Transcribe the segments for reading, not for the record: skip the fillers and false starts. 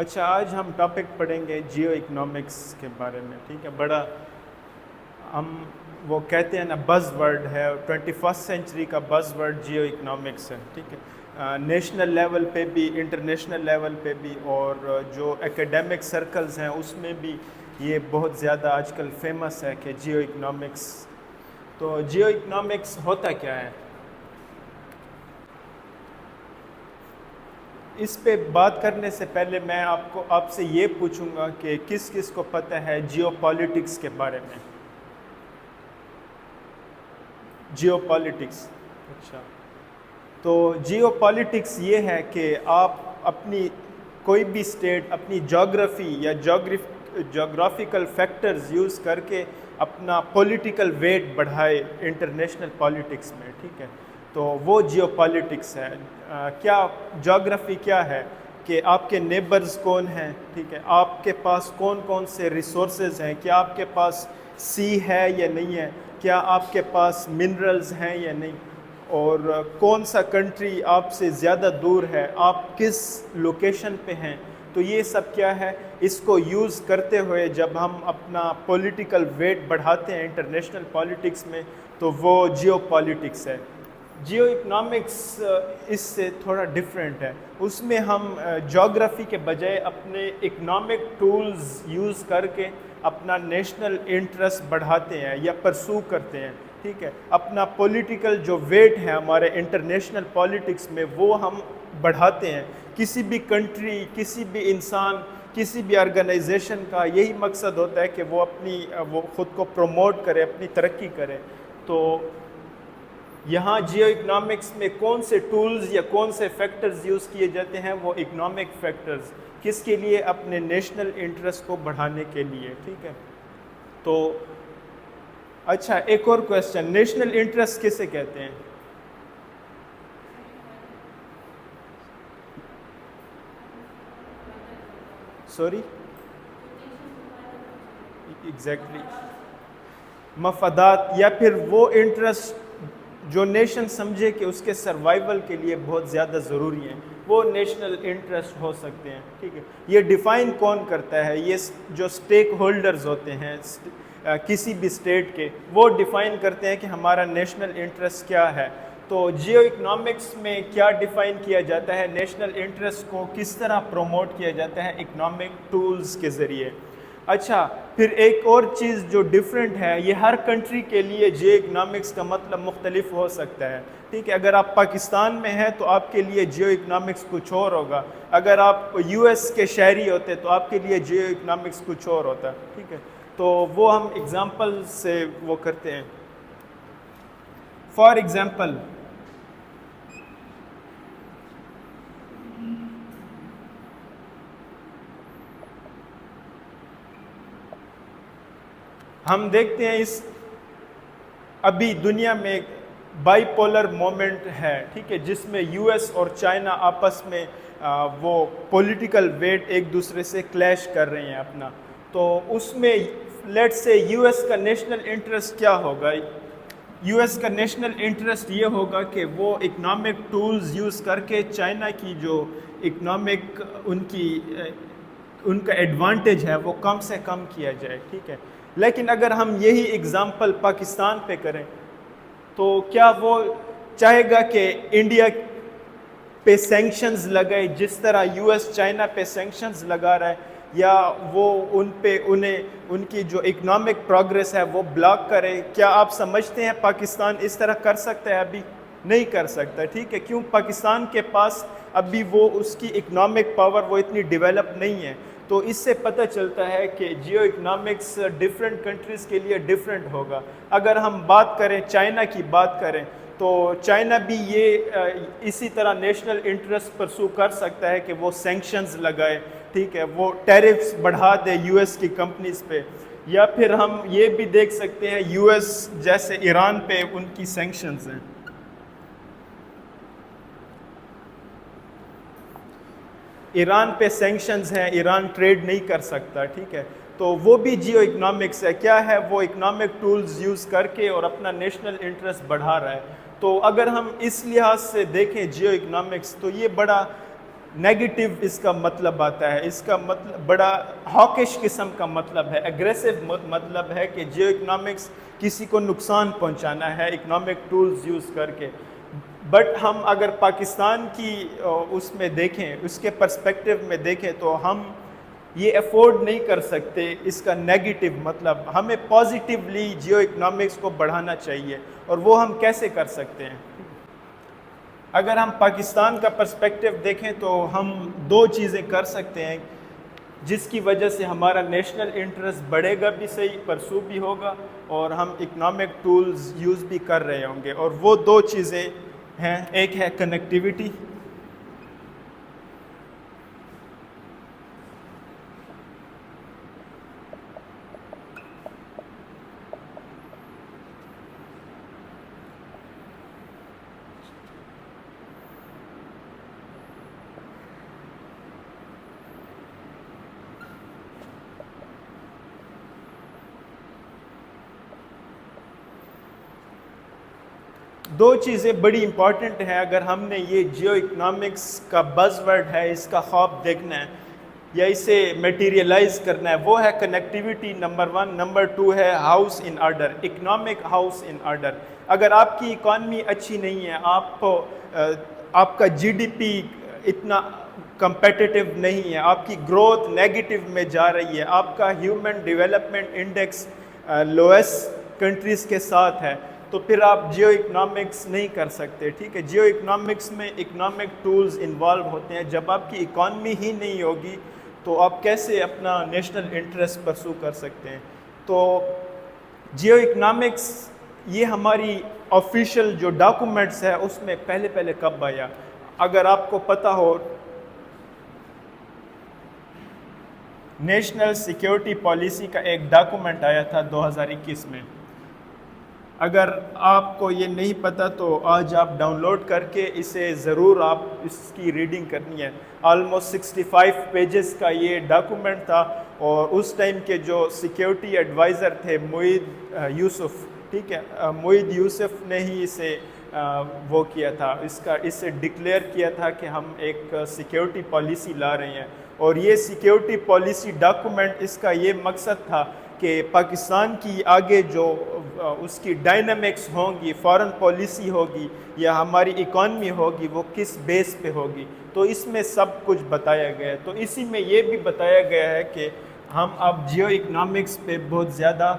اچھا، آج ہم ٹاپک پڑھیں گے جیو اکنامکس کے بارے میں. ٹھیک ہے، بڑا ہم وہ کہتے ہیں نا بز ورڈ ہے، 21 سینچری کا بز ورڈ جیو اکنامکس ہے. ٹھیک ہے، نیشنل لیول پہ بھی، انٹرنیشنل لیول پہ بھی، اور جو ایکیڈیمک سرکلز ہیں اس میں بھی یہ بہت زیادہ آج کل فیمس ہے کہ جیو اکنامکس. تو جیو اکنامکس ہوتا کیا ہے؟ اس پہ بات کرنے سے پہلے میں آپ سے یہ پوچھوں گا کہ کس کس کو پتہ ہے جیو پالیٹکس کے بارے میں؟ جیو پالیٹکس. اچھا، تو جیو پالیٹکس یہ ہے کہ آپ اپنی کوئی بھی اسٹیٹ اپنی جغرافی یا جغرافیکل فیکٹرز یوز کر کے اپنا پولیٹیکل ویٹ بڑھائے انٹرنیشنل پالیٹکس میں. ٹھیک ہے، تو وہ جیو پالیٹکس ہے. کیا جغرافی کیا ہے کہ آپ کے نیبرز کون ہیں، ٹھیک ہے، آپ کے پاس کون کون سے ریسورسز ہیں، کیا آپ کے پاس سی ہے یا نہیں ہے، کیا آپ کے پاس منرلز ہیں یا نہیں، اور کون سا کنٹری آپ سے زیادہ دور ہے، آپ کس لوکیشن پہ ہیں. تو یہ سب کیا ہے، اس کو یوز کرتے ہوئے جب ہم اپنا پولیٹیکل ویٹ بڑھاتے ہیں انٹرنیشنل پالیٹکس میں تو وہ جیو پالیٹکس ہے. جیو اکنامکس اس سے تھوڑا ڈیفرنٹ ہے. اس میں ہم جغرافی کے بجائے اپنے اکنامک ٹولز یوز کر کے اپنا نیشنل انٹرسٹ بڑھاتے ہیں یا پرسو کرتے ہیں. ٹھیک ہے، اپنا پولیٹیکل جو ویٹ ہے ہمارے انٹرنیشنل پالیٹکس میں وہ ہم بڑھاتے ہیں. کسی بھی کنٹری، کسی بھی انسان، کسی بھی آرگنائزیشن کا یہی مقصد ہوتا ہے کہ وہ خود کو پروموٹ کرے، اپنی ترقی کرے. تو یہاں جیو اکنامکس میں کون سے ٹولز یا کون سے فیکٹرز یوز کیے جاتے ہیں؟ وہ اکنامک فیکٹرز. کس کے لیے؟ اپنے نیشنل انٹرسٹ کو بڑھانے کے لیے. ٹھیک ہے، تو اچھا ایک اور کویسچن، نیشنل انٹرسٹ کسے کہتے ہیں؟ سوری، ایگزیکٹلی مفادات، یا پھر وہ انٹرسٹ جو نیشن سمجھے کہ اس کے سروائیول کے لیے بہت زیادہ ضروری ہیں، وہ نیشنل انٹرسٹ ہو سکتے ہیں. ٹھیک ہے، یہ ڈیفائن کون کرتا ہے؟ یہ جو سٹیک ہولڈرز ہوتے ہیں کسی بھی اسٹیٹ کے، وہ ڈیفائن کرتے ہیں کہ ہمارا نیشنل انٹرسٹ کیا ہے. تو جیو اکنامکس میں کیا ڈیفائن کیا جاتا ہے؟ نیشنل انٹرسٹ کو کس طرح پروموٹ کیا جاتا ہے؟ اکنامک ٹولز کے ذریعے. اچھا، پھر ایک اور چیز جو ڈیفرنٹ ہے، یہ ہر کنٹری کے لیے جیو اکنامکس کا مطلب مختلف ہو سکتا ہے. ٹھیک ہے، اگر آپ پاکستان میں ہیں تو آپ کے لیے جیو اکنامکس کچھ اور ہوگا. اگر آپ یو ایس کے شہری ہوتے تو آپ کے لیے جیو اکنامکس کچھ اور ہوتا. ٹھیک ہے، تو وہ ہم اگزامپل سے وہ کرتے ہیں. فار ایگزامپل، ہم دیکھتے ہیں ابھی دنیا میں بائی پولر مومنٹ ہے. ٹھیک ہے، جس میں یو ایس اور چائنا آپس میں وہ پولیٹیکل ویٹ ایک دوسرے سے کلیش کر رہے ہیں اپنا. تو اس میں لیٹ سے یو ایس کا نیشنل انٹرسٹ کیا ہوگا؟ یو ایس کا نیشنل انٹرسٹ یہ ہوگا کہ وہ اکنامک ٹولز یوز کر کے چائنا کی جو اکنامک ان کا ایڈوانٹیج ہے وہ کم سے کم کیا جائے. ٹھیک ہے، لیکن اگر ہم یہی اگزامپل پاکستان پہ کریں تو کیا وہ چاہے گا کہ انڈیا پہ سینکشنز لگائے جس طرح یو ایس چائنا پہ سینکشنز لگا رہا ہے، یا وہ ان کی جو اکنامک پروگریس ہے وہ بلاک کرے؟ کیا آپ سمجھتے ہیں پاکستان اس طرح کر سکتا ہے؟ ابھی نہیں کر سکتا. ٹھیک ہے، کیوں؟ پاکستان کے پاس ابھی وہ اس کی اکنامک پاور وہ اتنی ڈیولپ نہیں ہے. تو اس سے پتہ چلتا ہے کہ جیو اکنامکس ڈفرینٹ کنٹریز کے لیے ڈفرینٹ ہوگا. اگر ہم بات کریں چائنا کی بات کریں تو چائنا بھی اسی طرح نیشنل انٹرسٹ پرسو کر سکتا ہے کہ وہ سینکشنز لگائے. ٹھیک ہے، وہ ٹیرفز بڑھا دے یو ایس کی کمپنیز پہ. یا پھر ہم یہ بھی دیکھ سکتے ہیں یو ایس جیسے ایران پہ ان کی سینکشنز ہیں. ایران پہ سینکشنز ہیں، ایران ٹریڈ نہیں کر سکتا. ٹھیک ہے، تو وہ بھی جیو اکنامکس ہے. کیا ہے؟ وہ اکنامک ٹولز یوز کر کے اور اپنا نیشنل انٹرسٹ بڑھا رہا ہے. تو اگر ہم اس لحاظ سے دیکھیں جیو اکنامکس تو یہ بڑا نیگیٹو اس کا مطلب آتا ہے، اس کا مطلب بڑا ہاکش قسم کا مطلب ہے، اگریسو مطلب ہے کہ جیو اکنامکس کسی کو نقصان پہنچانا ہے اکنامک ٹولز یوز کر کے. بٹ ہم اگر پاکستان کی اس میں دیکھیں، اس کے پرسپیکٹو میں دیکھیں تو ہم یہ افورڈ نہیں کر سکتے اس کا نیگیٹو مطلب. ہمیں پازیٹیولی جیو اکنامکس کو بڑھانا چاہیے، اور وہ ہم کیسے کر سکتے ہیں؟ اگر ہم پاکستان کا پرسپیکٹو دیکھیں تو ہم دو چیزیں کر سکتے ہیں جس کی وجہ سے ہمارا نیشنل انٹرسٹ بڑھے گا بھی صحیح، پرسو بھی ہوگا، اور ہم اکنامک ٹولز یوز بھی کر رہے ہوں گے. اور وہ دو چیزیں ہیں، ایک ہے کنیکٹیویٹی. دو چیزیں بڑی امپورٹنٹ ہیں اگر ہم نے یہ جیو اکنامکس کا بز ورڈ ہے اس کا خواب دیکھنا ہے یا اسے میٹیریلائز کرنا ہے. وہ ہے کنیکٹیویٹی نمبر 1. نمبر 2 ہے house in order, economic house in order. اگر آپ کی اکانومی اچھی نہیں ہے، آپ کا جی ڈی پی اتنا کمپیٹیٹو نہیں ہے، آپ کی گروتھ نیگیٹو میں جا رہی ہے، آپ کا human development index lowest countries کے ساتھ ہے، تو پھر آپ جیو اکنامکس نہیں کر سکتے. ٹھیک ہے، جیو اکنامکس میں اکنامک ٹولز انوالو ہوتے ہیں. جب آپ کی اکانومی ہی نہیں ہوگی تو آپ کیسے اپنا نیشنل انٹرسٹ پرسو کر سکتے ہیں؟ تو جیو اکنامکس یہ ہماری آفیشیل جو ڈاکومنٹس ہے اس میں پہلے کب آیا؟ اگر آپ کو پتہ ہو، نیشنل سیکیورٹی پالیسی کا ایک ڈاکومنٹ آیا تھا 2021 میں. اگر آپ کو یہ نہیں پتہ تو آج آپ ڈاؤن لوڈ کر کے اسے ضرور آپ اس کی ریڈنگ کرنی ہے. آلموسٹ 65 پیجز کا یہ ڈاکومنٹ تھا، اور اس ٹائم کے جو سیکیورٹی ایڈوائزر تھے معید یوسف، ٹھیک ہے، معید یوسف نے ہی اسے وہ کیا تھا، اسے ڈکلیئر کیا تھا کہ ہم ایک سیکیورٹی پالیسی لا رہے ہیں. اور یہ سیکیورٹی پالیسی ڈاکومنٹ اس کا یہ مقصد تھا کہ پاکستان کی آگے جو اس کی ڈائنامکس ہوں گی، فارن پالیسی ہوگی یا ہماری اکانومی ہوگی، وہ کس بیس پہ ہوگی. تو اس میں سب کچھ بتایا گیا ہے. تو اسی میں یہ بھی بتایا گیا ہے کہ ہم اب جیو اکنامکس پہ بہت زیادہ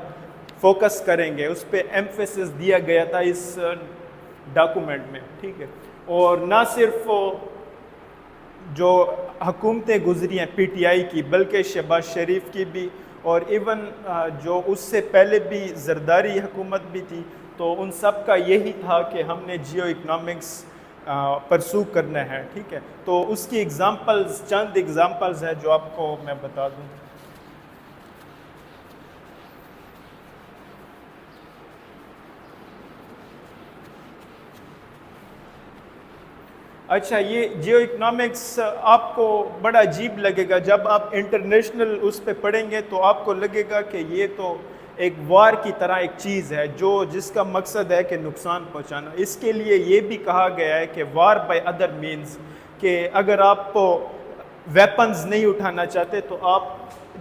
فوکس کریں گے، اس پہ ایمفیسس دیا گیا تھا اس ڈاکومنٹ میں. ٹھیک ہے، اور نہ صرف جو حکومتیں گزری ہیں پی ٹی آئی کی، بلکہ شہباز شریف کی بھی، اور ایون جو اس سے پہلے بھی زرداری حکومت بھی تھی. تو ان سب کا یہی تھا کہ ہم نے جیو اکنامکس پرسو کرنا ہے. ٹھیک ہے، تو اس کی ایگزامپلز، چند ایگزامپلز ہیں جو آپ کو میں بتا دوں. اچھا، یہ جیو اکنامکس آپ کو بڑا عجیب لگے گا جب آپ انٹرنیشنل اس پہ پڑھیں گے، تو آپ کو لگے گا کہ یہ تو ایک وار کی طرح ایک چیز ہے جس کا مقصد ہے کہ نقصان پہنچانا. اس کے لیے یہ بھی کہا گیا ہے کہ وار بائی ادر مینز، کہ اگر آپ ویپنز نہیں اٹھانا چاہتے تو آپ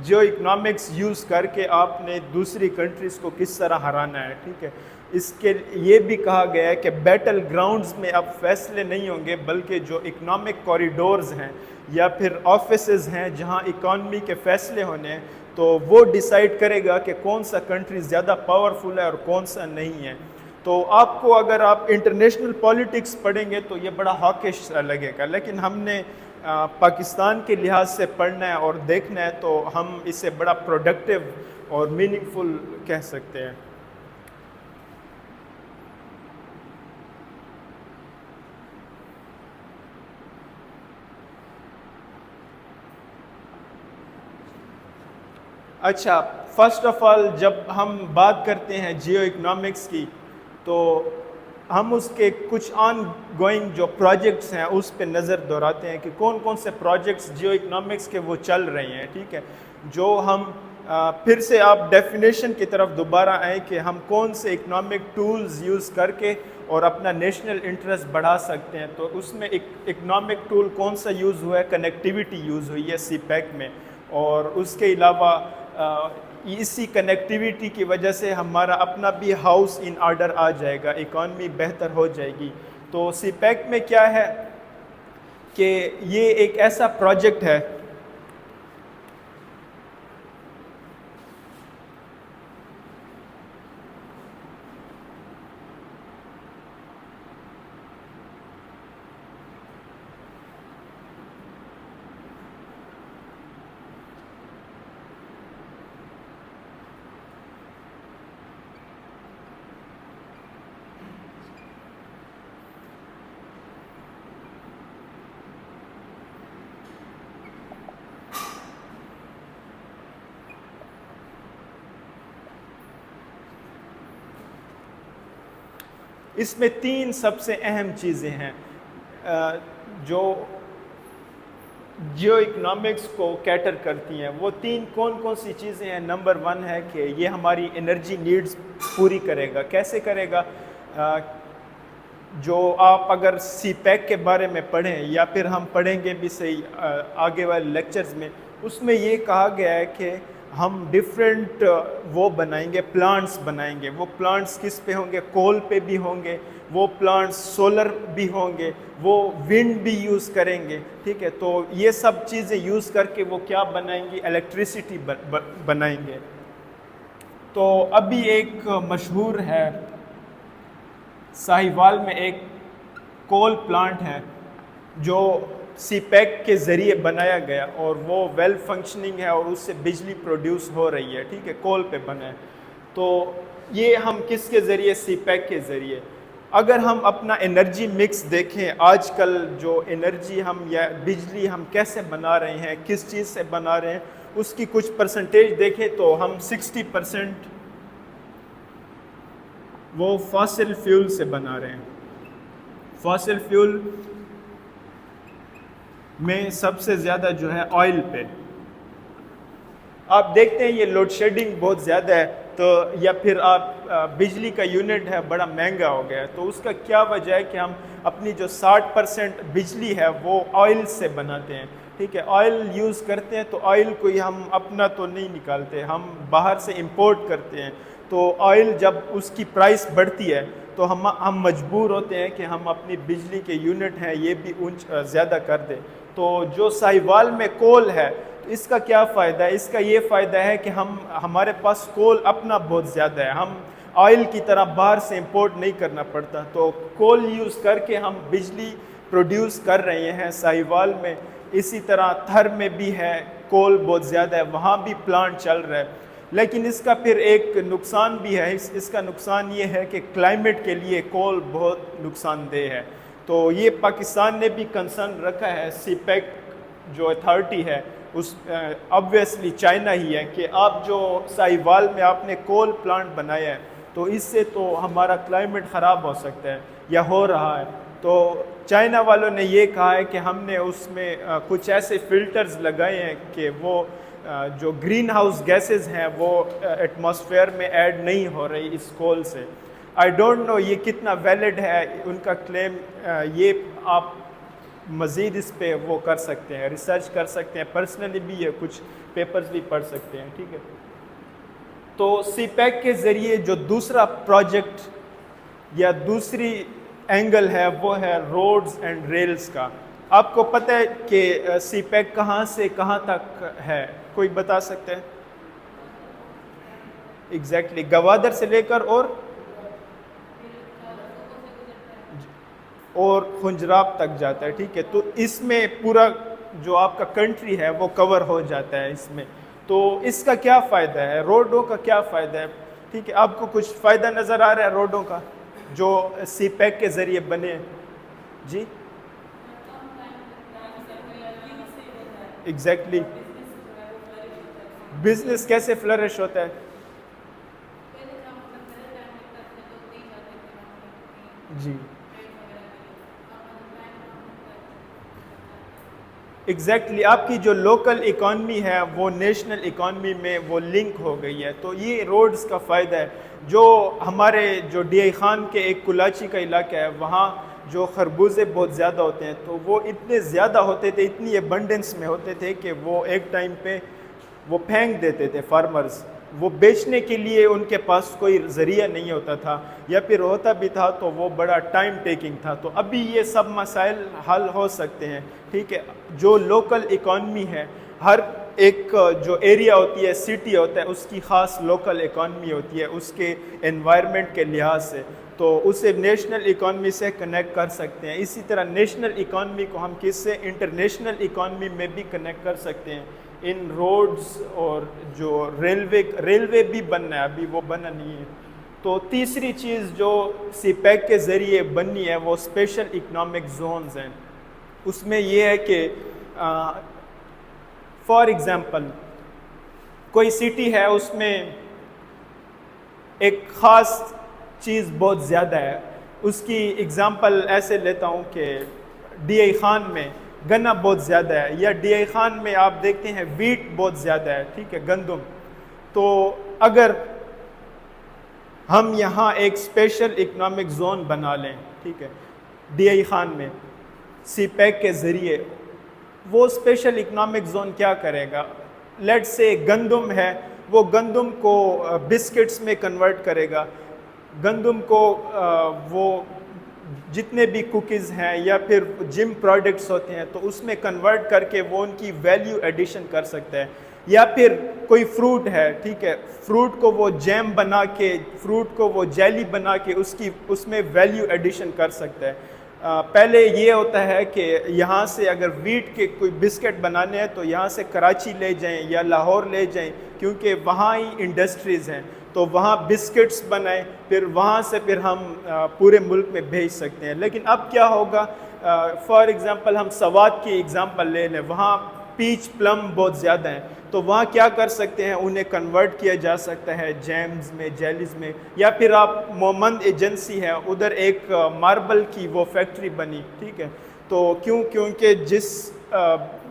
جیو اکنامکس یوز کر کے آپ نے دوسری کنٹریز کو کس طرح ہرانا ہے. ٹھیک ہے، اس کے یہ بھی کہا گیا ہے کہ بیٹل گراؤنڈز میں اب فیصلے نہیں ہوں گے، بلکہ جو اکنامک کوریڈورز ہیں یا پھر آفیسز ہیں جہاں اکانومی کے فیصلے ہونے ہیں، تو وہ ڈیسائیڈ کرے گا کہ کون سا کنٹری زیادہ پاورفل ہے اور کون سا نہیں ہے. تو آپ کو اگر آپ انٹرنیشنل پالیٹکس پڑھیں گے تو یہ بڑا ہاکش لگے گا، لیکن ہم نے پاکستان کے لحاظ سے پڑھنا ہے اور دیکھنا ہے تو ہم اسے بڑا پروڈکٹیو اور میننگ فل کہہ سکتے ہیں. اچھا، فرسٹ آف آل جب ہم بات کرتے ہیں جیو اکنامکس کی تو ہم اس کے کچھ آن گوئنگ جو پروجیکٹس ہیں اس پہ نظر دوہراتے ہیں کہ کون کون سے پروجیکٹس جیو اکنامکس کے وہ چل رہے ہیں. ٹھیک ہے، جو ہم پھر سے آپ ڈیفینیشن کی طرف دوبارہ آئیں کہ ہم کون سے اکنامک ٹولز یوز کر کے اور اپنا نیشنل انٹرسٹ بڑھا سکتے ہیں. تو اس میں اکنامک ٹول کون سا یوز ہوا ہے؟ کنیکٹیوٹی یوز ہوئی ہے سی پیک میں. اور اس کے علاوہ اسی کنیکٹیوٹی کی وجہ سے ہمارا اپنا بھی ہاؤس ان آرڈر آ جائے گا, اکانومی بہتر ہو جائے گی. تو سی پیک میں کیا ہے کہ یہ ایک ایسا پروجیکٹ ہے اس میں 3 سب سے اہم چیزیں ہیں جو جیو اکنامکس کو کیٹر کرتی ہیں. وہ 3 کون سی چیزیں ہیں؟ نمبر 1 ہے کہ یہ ہماری انرجی نیڈز پوری کرے گا. کیسے کرے گا؟ جو آپ اگر سی پیک کے بارے میں پڑھیں یا پھر ہم پڑھیں گے بھی صحیح آگے والے لیکچرز میں, اس میں یہ کہا گیا ہے کہ ہم ڈفرینٹ وہ بنائیں گے, پلانٹس بنائیں گے. وہ پلانٹس کس پہ ہوں گے؟ کول پہ بھی ہوں گے, وہ پلانٹس سولر بھی ہوں گے, وہ ونڈ بھی یوز کریں گے. ٹھیک ہے, تو یہ سب چیزیں یوز کر کے وہ کیا بنائیں گی؟ الیکٹریسٹی بنائیں گے. تو ابھی ایک مشہور ہے, ساہیوال میں ایک کول پلانٹ ہے جو سی پیک کے ذریعے بنایا گیا اور وہ ویل فنکشننگ ہے اور اس سے بجلی پروڈیوس ہو رہی ہے. ٹھیک ہے, کول پہ بنا ہے. تو یہ ہم کس کے ذریعے؟ سی پیک کے ذریعے. اگر ہم اپنا انرجی مکس دیکھیں, آج کل جو انرجی ہم یا بجلی ہم کیسے بنا رہے ہیں, کس چیز سے بنا رہے ہیں, اس کی کچھ پرسنٹیج دیکھیں تو ہم 60% وہ فاسل فیول سے بنا رہے ہیں. فاسل فیول میں سب سے زیادہ جو ہے آئل پہ. آپ دیکھتے ہیں یہ لوڈ شیڈنگ بہت زیادہ ہے, تو یا پھر آپ بجلی کا یونٹ ہے بڑا مہنگا ہو گیا ہے. تو اس کا کیا وجہ ہے کہ ہم اپنی جو 60% بجلی ہے وہ آئل سے بناتے ہیں. ٹھیک ہے, آئل یوز کرتے ہیں, تو آئل کوئی ہم اپنا تو نہیں نکالتے, ہم باہر سے امپورٹ کرتے ہیں. تو آئل جب اس کی پرائس بڑھتی ہے تو ہم مجبور ہوتے ہیں کہ ہم اپنی بجلی کے یونٹ ہیں یہ بھی زیادہ کر دیں. تو جو ساہیوال میں کول ہے, تو اس کا کیا فائدہ ہے؟ اس کا یہ فائدہ ہے کہ ہمارے پاس کول اپنا بہت زیادہ ہے, ہم آئل کی طرح باہر سے امپورٹ نہیں کرنا پڑتا. تو کول یوز کر کے ہم بجلی پروڈیوس کر رہے ہیں ساہیوال میں. اسی طرح تھر میں بھی ہے, کول بہت زیادہ ہے, وہاں بھی پلانٹ چل رہا ہے. لیکن اس کا پھر ایک نقصان بھی ہے. اس کا نقصان یہ ہے کہ کلائمیٹ کے لیے کول بہت نقصان دہ ہے. تو یہ پاکستان نے بھی کنسرن رکھا ہے, سی پیک جو اتھارٹی ہے اس obviously چائنا ہی ہے, کہ آپ جو ساہیوال میں آپ نے کول پلانٹ بنایا ہے تو اس سے تو ہمارا کلائمیٹ خراب ہو سکتا ہے یا ہو رہا ہے. تو چائنا والوں نے یہ کہا ہے کہ ہم نے اس میں کچھ ایسے فلٹرز لگائے ہیں کہ وہ جو گرین ہاؤس گیسز ہیں وہ ایٹماسفیئر میں ایڈ نہیں ہو رہی اس کول سے. آئی ڈونٹ نو یہ کتنا ویلڈ ہے ان کا کلیم, یہ آپ مزید اس پہ وہ کر سکتے ہیں, ریسرچ کر سکتے ہیں, پرسنلی بھی یہ کچھ پیپرز بھی پڑھ سکتے ہیں. ٹھیک ہے, تو سی پیک کے ذریعے جو دوسرا پروجیکٹ یا دوسری اینگل ہے وہ ہے روڈز اینڈ ریلز کا. آپ کو پتہ ہے کہ سی پیک کہاں سے کہاں تک ہے؟ کوئی بتا سکتے ہیں؟ ایگزیکٹلی گوادر سے لے کر اور خنجراب تک جاتا ہے. ٹھیک ہے, تو اس میں پورا جو آپ کا کنٹری ہے وہ کور ہو جاتا ہے اس میں. تو اس کا کیا فائدہ ہے؟ روڈوں کا کیا فائدہ ہے؟ ٹھیک ہے, آپ کو کچھ فائدہ نظر آ رہا ہے روڈوں کا جو سی پیک کے ذریعے بنے؟ جی ایگزیکٹلی. بزنس کیسے فلرش ہوتا ہے؟ جی ایگزیکٹلی آپ کی جو لوکل اکانومی ہے وہ نیشنل اکانومی میں وہ لنک ہو گئی ہے. تو یہ روڈز کا فائدہ ہے. جو ہمارے جو ڈی آئی خان کے ایک کلاچی کا علاقہ ہے وہاں جو خربوزے بہت زیادہ ہوتے ہیں تو وہ اتنے زیادہ ہوتے تھے, اتنی ابنڈنس میں ہوتے تھے کہ وہ ایک ٹائم پہ وہ پھینک دیتے تھے فارمرز. وہ بیچنے کے لیے ان کے پاس کوئی ذریعہ نہیں ہوتا تھا, یا پھر ہوتا بھی تھا تو وہ بڑا ٹائم ٹیکنگ تھا. تو ابھی یہ سب مسائل حل ہو سکتے ہیں. ٹھیک ہے, جو لوکل اکانومی ہے, ہر ایک جو ایریا ہوتی ہے, سٹی ہوتا ہے, اس کی خاص لوکل اکانومی ہوتی ہے اس کے انوائرمنٹ کے لحاظ سے, تو اسے نیشنل اکانومی سے کنیکٹ کر سکتے ہیں. اسی طرح نیشنل اکانومی کو ہم کس سے انٹرنیشنل اکانومی میں بھی کنیکٹ کر سکتے ہیں ان روڈز. اور جو ریلوے بھی بننا ہے, ابھی وہ بنا نہیں ہے. تو تیسری چیز جو سی پیک کے ذریعے بننی ہے وہ اسپیشل اکنامک زونز ہیں. اس میں یہ ہے کہ فار ایگزامپل کوئی سٹی ہے, اس میں ایک خاص چیز بہت زیادہ ہے. اس کی ایگزامپل ایسے لیتا ہوں کہ ڈی آئی خان میں گنا بہت زیادہ ہے, یا ڈی آئی خان میں آپ دیکھتے ہیں ویٹ بہت زیادہ ہے, ٹھیک ہے, گندم. تو اگر ہم یہاں ایک اسپیشل اکنامک زون بنا لیں, ٹھیک ہے, ڈی آئی خان میں سی پیک کے ذریعے, وہ اسپیشل اکنامک زون کیا کرے گا؟ لیٹ سے گندم ہے, وہ گندم کو بسکٹس میں کنورٹ کرے گا, گندم کو وہ جتنے بھی کوکیز ہیں یا پھر جم پروڈکٹس ہوتے ہیں تو اس میں کنورٹ کر کے وہ ان کی ویلیو ایڈیشن کر سکتا ہے. یا پھر کوئی فروٹ ہے, ٹھیک ہے, فروٹ کو وہ جیم بنا کے, فروٹ کو وہ جیلی بنا کے اس میں ویلیو ایڈیشن کر سکتا ہے. پہلے یہ ہوتا ہے کہ یہاں سے اگر ویٹ کے کوئی بسکٹ بنانے ہیں تو یہاں سے کراچی لے جائیں یا لاہور لے جائیں, کیونکہ وہاں ہی انڈسٹریز ہیں, تو وہاں بسکٹس بنائیں, پھر وہاں سے پھر ہم پورے ملک میں بھیج سکتے ہیں. لیکن اب کیا ہوگا, فار ایگزامپل ہم سوات کی ایگزامپل لے لیں, وہاں پیچ پلم بہت زیادہ ہیں, تو وہاں کیا کر سکتے ہیں, انہیں کنورٹ کیا جا سکتا ہے جیمز میں, جیلیز میں. یا پھر آپ مومند ایجنسی ہے, ادھر ایک ماربل کی وہ فیکٹری بنی, ٹھیک ہے, تو کیونکہ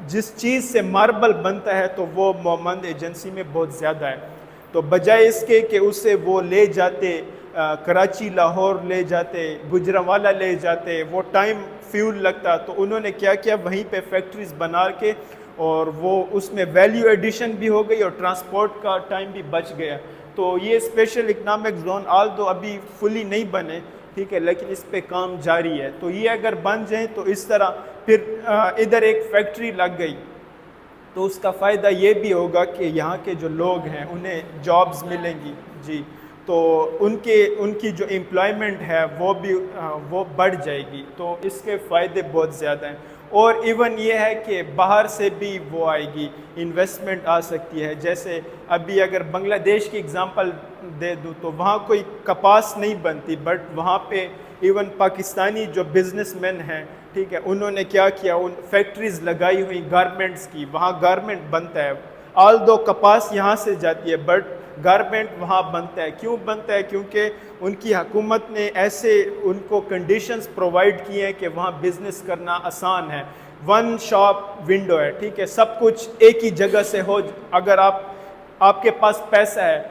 جس چیز سے ماربل بنتا ہے تو وہ مومند ایجنسی میں بہت زیادہ ہے. تو بجائے اس کے کہ اسے وہ لے جاتے کراچی لاہور لے جاتے, گجرانوالہ لے جاتے, وہ ٹائم فیول لگتا, تو انہوں نے کیا کیا, وہیں پہ فیکٹریز بنا کے, اور وہ اس میں ویلیو ایڈیشن بھی ہو گئی اور ٹرانسپورٹ کا ٹائم بھی بچ گیا. تو یہ اسپیشل اکنامک زون آل دو ابھی فلی نہیں بنے, ٹھیک ہے, لیکن اس پہ کام جاری ہے. تو یہ اگر بن جائیں تو اس طرح پھر ادھر ایک فیکٹری لگ گئی تو اس کا فائدہ یہ بھی ہوگا کہ یہاں کے جو لوگ ہیں انہیں جابز ملیں گی, جی, تو ان کی جو امپلائمنٹ ہے وہ بڑھ جائے گی. تو اس کے فائدے بہت زیادہ ہیں. اور ایون یہ ہے کہ باہر سے بھی وہ آئے گی, انویسٹمنٹ آ سکتی ہے. جیسے ابھی اگر بنگلہ دیش کی اگزامپل دے دوں تو وہاں کوئی کپاس نہیں بنتی, بٹ وہاں پہ ایون پاکستانی جو بزنس مین ہیں, ٹھیک ہے, انہوں نے کیا کیا, ان فیکٹریز لگائی ہوئی گارمنٹس کی, وہاں گارمنٹ بنتا ہے. آل دو کپاس یہاں سے جاتی ہے بٹ گارمنٹ وہاں بنتا ہے. کیوں بنتا ہے؟ کیونکہ ان کی حکومت نے ایسے ان کو کنڈیشنز پرووائڈ کیے ہیں کہ وہاں بزنس کرنا آسان ہے. ون شاپ ونڈو ہے, ٹھیک ہے, سب کچھ ایک ہی جگہ سے ہو. اگر آپ کے پاس پیسہ ہے,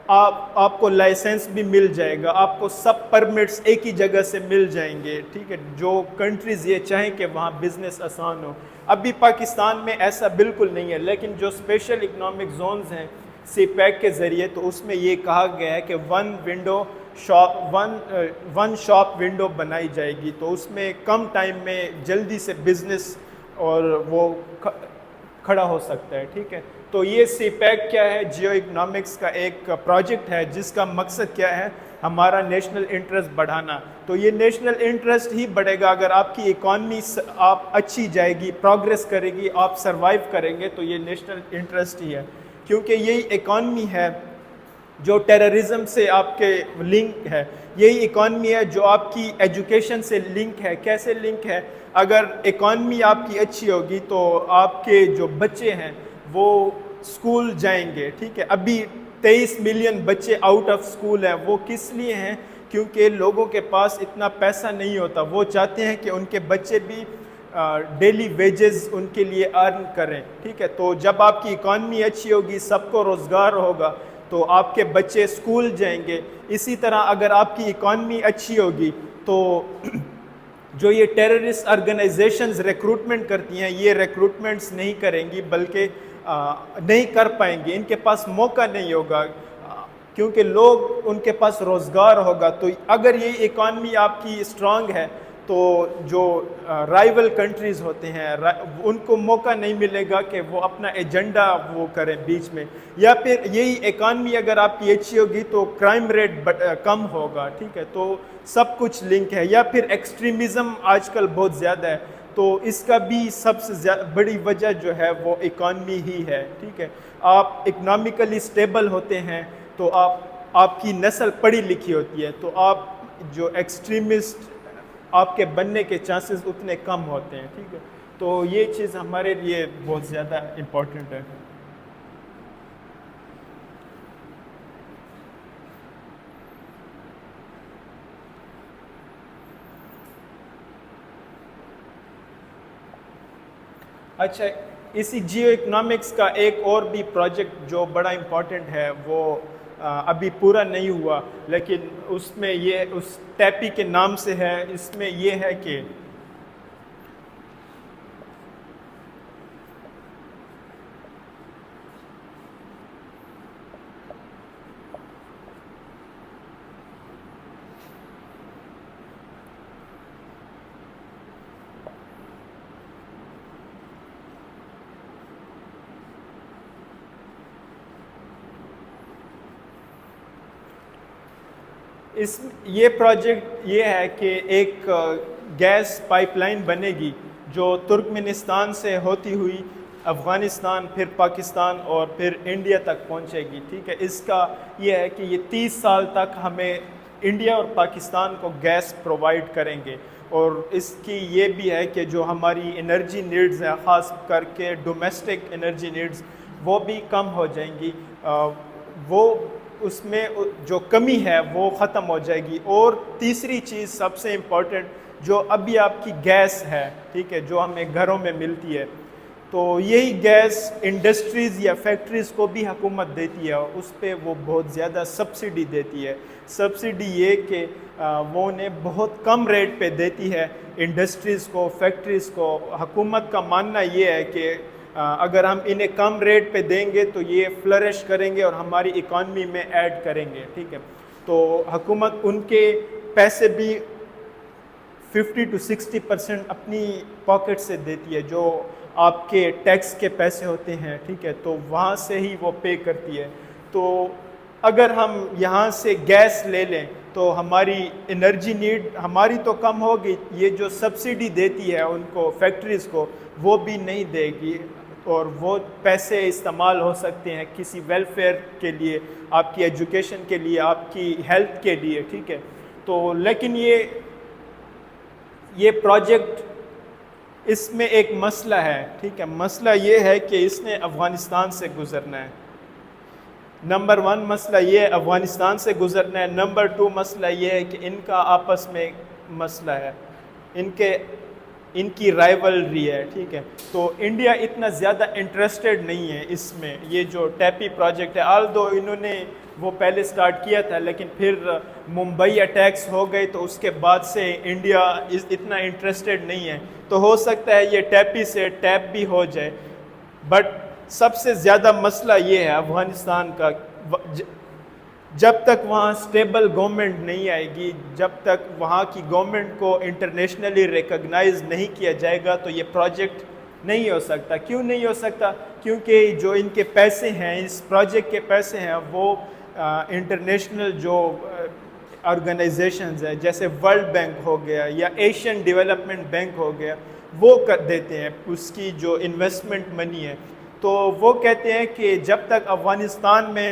آپ کو لائسنس بھی مل جائے گا, آپ کو سب پرمٹس ایک ہی جگہ سے مل جائیں گے, ٹھیک ہے. جو کنٹریز یہ چاہیں کہ وہاں بزنس آسان ہو. ابھی پاکستان میں ایسا بالکل نہیں ہے, لیکن جو اسپیشل اکنامک زونز ہیں سی پیک کے ذریعے, تو اس میں یہ کہا گیا ہے کہ ون شاپ ونڈو بنائی جائے گی. تو اس میں کم ٹائم میں جلدی سے بزنس اور وہ کھڑا ہو سکتا ہے, ٹھیک ہے. تو یہ سی پیک کیا ہے, جیو اکنامکس کا ایک پروجیکٹ ہے جس کا مقصد کیا ہے, ہمارا نیشنل انٹرسٹ بڑھانا. تو یہ نیشنل انٹرسٹ ہی بڑھے گا اگر آپ کی اکانومی آپ اچھی جائے گی, پروگریس کرے گی, آپ سروائیو کریں گے, تو یہ نیشنل انٹرسٹ ہی ہے. کیونکہ یہی اکانومی ہے جو ٹیررزم سے آپ کے لنک ہے, یہی اکانومی ہے جو آپ کی ایجوکیشن سے لنک ہے. کیسے لنک ہے؟ اگر اکانومی آپ کی اچھی ہوگی تو آپ کے جو بچے ہیں وہ اسکول جائیں گے, ٹھیک ہے. ابھی 23 ملین بچے آؤٹ آف اسکول ہیں. وہ کس لیے ہیں؟ کیونکہ لوگوں کے پاس اتنا پیسہ نہیں ہوتا. وہ چاہتے ہیں کہ ان کے بچے بھی ڈیلی ویجز ان کے لیے ارن کریں، ٹھیک ہے. تو جب آپ کی اکانومی اچھی ہوگی، سب کو روزگار ہوگا، تو آپ کے بچے اسکول جائیں گے. اسی طرح اگر آپ کی اکانومی اچھی ہوگی تو جو یہ ٹیررسٹ آرگنائزیشنز ریکروٹمنٹ کرتی ہیں، یہ ریکروٹمنٹس نہیں کریں گی، بلکہ نہیں کر پائیں گے، ان کے پاس موقع نہیں ہوگا، کیونکہ لوگ ان کے پاس روزگار ہوگا. تو اگر یہ اکانومی آپ کی اسٹرانگ ہے تو جو رائیول کنٹریز ہوتے ہیں ان کو موقع نہیں ملے گا کہ وہ اپنا ایجنڈا وہ کریں بیچ میں. یا پھر یہی اکانومی اگر آپ کی اچھی ہوگی تو کرائم ریٹ کم ہوگا، ٹھیک ہے. تو سب کچھ لنک ہے. یا پھر ایکسٹریمزم آج کل بہت زیادہ ہے، تو اس کا بھی سب سے بڑی وجہ جو ہے وہ اکانومی ہی ہے، ٹھیک ہے. آپ اکنامکلی اسٹیبل ہوتے ہیں تو آپ کی نسل پڑھی لکھی ہوتی ہے، تو آپ جو ایکسٹریمسٹ آپ کے بننے کے چانسز اتنے کم ہوتے ہیں، ٹھیک ہے. تو یہ چیز ہمارے لیے بہت زیادہ امپورٹنٹ ہے. اچھا، اسی جیو اکنامکس کا ایک اور بھی پروجیکٹ جو بڑا امپورٹنٹ ہے وہ ابھی پورا نہیں ہوا، لیکن اس میں یہ اس ٹیپی کے نام سے ہے. اس میں یہ ہے کہ یہ پروجیکٹ یہ ہے کہ ایک گیس پائپ لائن بنے گی جو ترکمنستان سے ہوتی ہوئی افغانستان، پھر پاکستان اور پھر انڈیا تک پہنچے گی، ٹھیک ہے. اس کا یہ ہے کہ یہ 30 سال تک ہمیں انڈیا اور پاکستان کو گیس پرووائڈ کریں گے. اور اس کی یہ بھی ہے کہ جو ہماری انرجی نیڈز ہیں، خاص کر کے ڈومیسٹک انرجی نیڈز، وہ بھی کم ہو جائیں گی. وہ اس میں جو کمی ہے وہ ختم ہو جائے گی. اور تیسری چیز سب سے امپورٹنٹ جو ابھی آپ کی گیس ہے، ٹھیک ہے، جو ہمیں گھروں میں ملتی ہے، تو یہی گیس انڈسٹریز یا فیکٹریز کو بھی حکومت دیتی ہے، اس پہ وہ بہت زیادہ سبسڈی دیتی ہے. سبسڈی یہ کہ وہ انہیں بہت کم ریٹ پہ دیتی ہے انڈسٹریز کو، فیکٹریز کو. حکومت کا ماننا یہ ہے کہ اگر ہم انہیں کم ریٹ پہ دیں گے تو یہ فلرش کریں گے اور ہماری اکانومی میں ایڈ کریں گے، ٹھیک ہے. تو حکومت ان کے پیسے بھی 50 to 60% اپنی پاکٹ سے دیتی ہے، جو آپ کے ٹیکس کے پیسے ہوتے ہیں، ٹھیک ہے. تو وہاں سے ہی وہ پے کرتی ہے. تو اگر ہم یہاں سے گیس لے لیں تو ہماری انرجی نیڈ ہماری تو کم ہوگی، یہ جو سبسڈی دیتی ہے ان کو، فیکٹریز کو، وہ بھی نہیں دے گی، اور وہ پیسے استعمال ہو سکتے ہیں کسی ویلفیئر کے لیے، آپ کی ایجوکیشن کے لیے، آپ کی ہیلتھ کے لیے، ٹھیک ہے. تو لیکن یہ پروجیکٹ، اس میں ایک مسئلہ ہے، ٹھیک ہے. مسئلہ یہ ہے کہ اس نے افغانستان سے گزرنا ہے. نمبر 1 مسئلہ یہ افغانستان سے گزرنا ہے. نمبر 2 مسئلہ یہ ہے کہ ان کا آپس میں مسئلہ ہے، ان کی رائیولری ہے، ٹھیک ہے. تو انڈیا اتنا زیادہ انٹرسٹڈ نہیں ہے اس میں. یہ جو ٹیپی پروجیکٹ ہے، آلدو انہوں نے وہ پہلے سٹارٹ کیا تھا، لیکن پھر ممبئی اٹیکس ہو گئے تو اس کے بعد سے انڈیا اتنا انٹرسٹڈ نہیں ہے. تو ہو سکتا ہے یہ ٹیپی سے ٹیپ بھی ہو جائے. بٹ سب سے زیادہ مسئلہ یہ ہے افغانستان کا، جب تک وہاں اسٹیبل گورنمنٹ نہیں آئے گی، جب تک وہاں کی گورنمنٹ کو انٹرنیشنلی ریکگنائز نہیں کیا جائے گا، تو یہ پروجیکٹ نہیں ہو سکتا. کیوں نہیں ہو سکتا؟ کیونکہ جو ان کے پیسے ہیں، اس پروجیکٹ کے پیسے ہیں، وہ انٹرنیشنل جو آرگنائزیشنز ہیں جیسے ورلڈ بینک ہو گیا یا ایشین ڈیولپمنٹ بینک ہو گیا، وہ کر دیتے ہیں اس کی جو انویسٹمنٹ منی ہے. تو وہ کہتے ہیں کہ جب تک افغانستان میں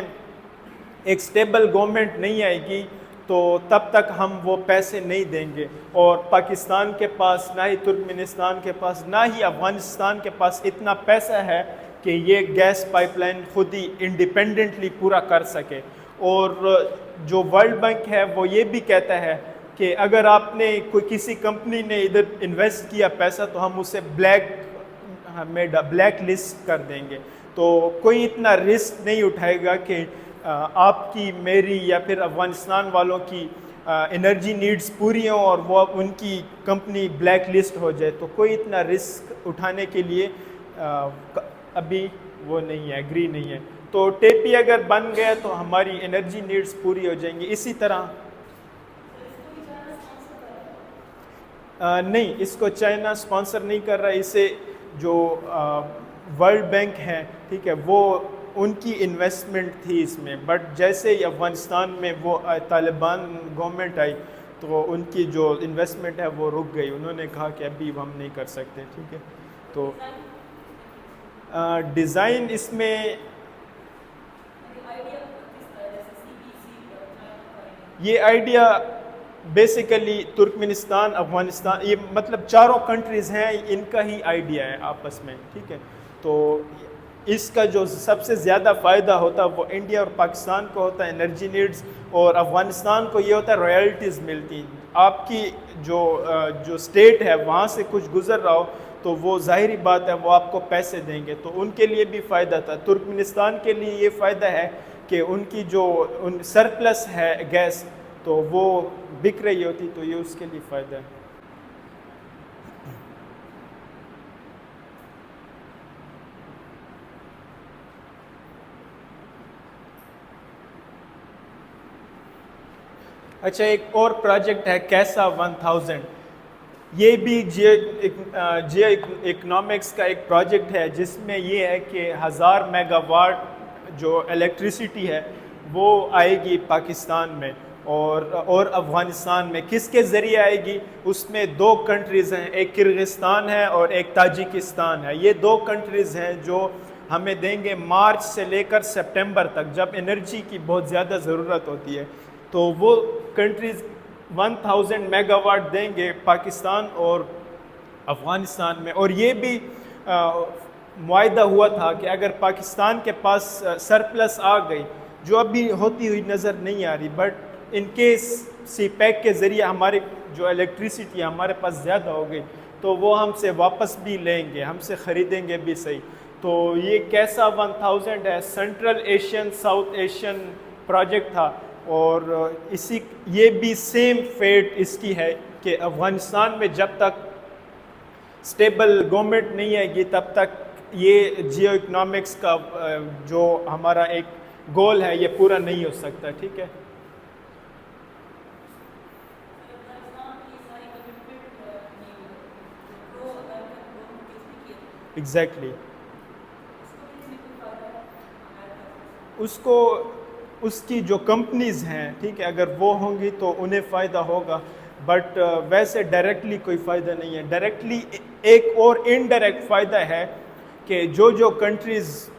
ایک سٹیبل گورنمنٹ نہیں آئے گی تو تب تک ہم وہ پیسے نہیں دیں گے. اور پاکستان کے پاس، نہ ہی ترکمنستان کے پاس، نہ ہی افغانستان کے پاس اتنا پیسہ ہے کہ یہ گیس پائپ لائن خود ہی انڈیپینڈنٹلی پورا کر سکے. اور جو ورلڈ بینک ہے وہ یہ بھی کہتا ہے کہ اگر آپ نے کوئی کسی کمپنی نے ادھر انویسٹ کیا پیسہ تو ہم اسے بلیک لسٹ کر دیں گے. تو کوئی اتنا رسک نہیں اٹھائے گا کہ آپ کی میری یا پھر افغانستان والوں کی انرجی نیڈز پوری ہوں اور وہ ان کی کمپنی بلیک لسٹ ہو جائے. تو کوئی اتنا رسک اٹھانے کے لیے ابھی وہ نہیں ہے, ایگری نہیں ہے. تو ٹیپی اگر بن گیا تو ہماری انرجی نیڈز پوری ہو جائیں گی. اسی طرح نہیں, اس کو چائنا سپانسر نہیں کر رہا. اسے جو ورلڈ بینک ہے, ٹھیک ہے, وہ ان کی انویسٹمنٹ تھی اس میں. بٹ جیسے ہی افغانستان میں وہ طالبان گورنمنٹ آئی تو ان کی جو انویسٹمنٹ ہے وہ رک گئی. انہوں نے کہا کہ ابھی ہم نہیں کر سکتے. ٹھیک ہے, تو ڈیزائن اس میں یہ آئیڈیا بیسیکلی ترکمنستان, افغانستان, یہ مطلب چاروں کنٹریز ہیں, ان کا ہی آئیڈیا ہے آپس میں. ٹھیک ہے, تو اس کا جو سب سے زیادہ فائدہ ہوتا ہے وہ انڈیا اور پاکستان کو ہوتا ہے, انرجی نیڈز, اور افغانستان کو یہ ہوتا ہے رائلٹیز ملتی. آپ کی جو اسٹیٹ ہے وہاں سے کچھ گزر رہا ہو تو وہ ظاہری بات ہے وہ آپ کو پیسے دیں گے, تو ان کے لیے بھی فائدہ تھا. ترکمنستان کے لیے یہ فائدہ ہے کہ ان کی جو سرپلس ہے گیس تو وہ بک رہی ہوتی, تو یہ اس کے لیے فائدہ ہے. اچھا, ایک اور پروجیکٹ ہے کیسا 1000. یہ بھی جیو اکنامکس کا ایک پروجیکٹ ہے جس میں یہ ہے کہ 1000 میگا واٹ جو الیکٹریسٹی ہے وہ آئے گی پاکستان میں اور افغانستان میں. کس کے ذریعے آئے گی؟ اس میں 2 کنٹریز ہیں, ایک کرغزستان ہے اور ایک تاجکستان ہے. یہ 2 کنٹریز ہیں جو ہمیں دیں گے مارچ سے لے کر سپٹمبر تک, جب انرجی کی بہت زیادہ ضرورت ہوتی ہے. تو وہ کنٹریز 1000 میگا واٹ دیں گے پاکستان اور افغانستان میں. اور یہ بھی معاہدہ ہوا تھا کہ اگر پاکستان کے پاس سرپلس آ گئی, جو ابھی ہوتی ہوئی نظر نہیں آ رہی, but in case CPEC کے ذریعے ہماری جو الیکٹریسٹی ہے ہمارے پاس زیادہ ہو گئی تو وہ ہم سے واپس بھی لیں گے, ہم سے خریدیں گے بھی صحیح. تو یہ کیسا 1000 ہے, central Asian south Asian project تھا, اور یہ بھی سیم فیٹ اس کی ہے کہ افغانستان میں جب تک سٹیبل گورنمنٹ نہیں آئے گی تب تک یہ جیو اکنامکس کا جو ہمارا ایک گول ہے یہ پورا نہیں ہو سکتا. ٹھیک ہے, ایگزیکٹلی. اس کی جو کمپنیز ہیں, ٹھیک ہے, اگر وہ ہوں گی تو انہیں فائدہ ہوگا, بٹ ویسے ڈائریکٹلی کوئی فائدہ نہیں ہے. ڈائریکٹلی ایک اور انڈائریکٹ فائدہ ہے کہ جو کنٹریز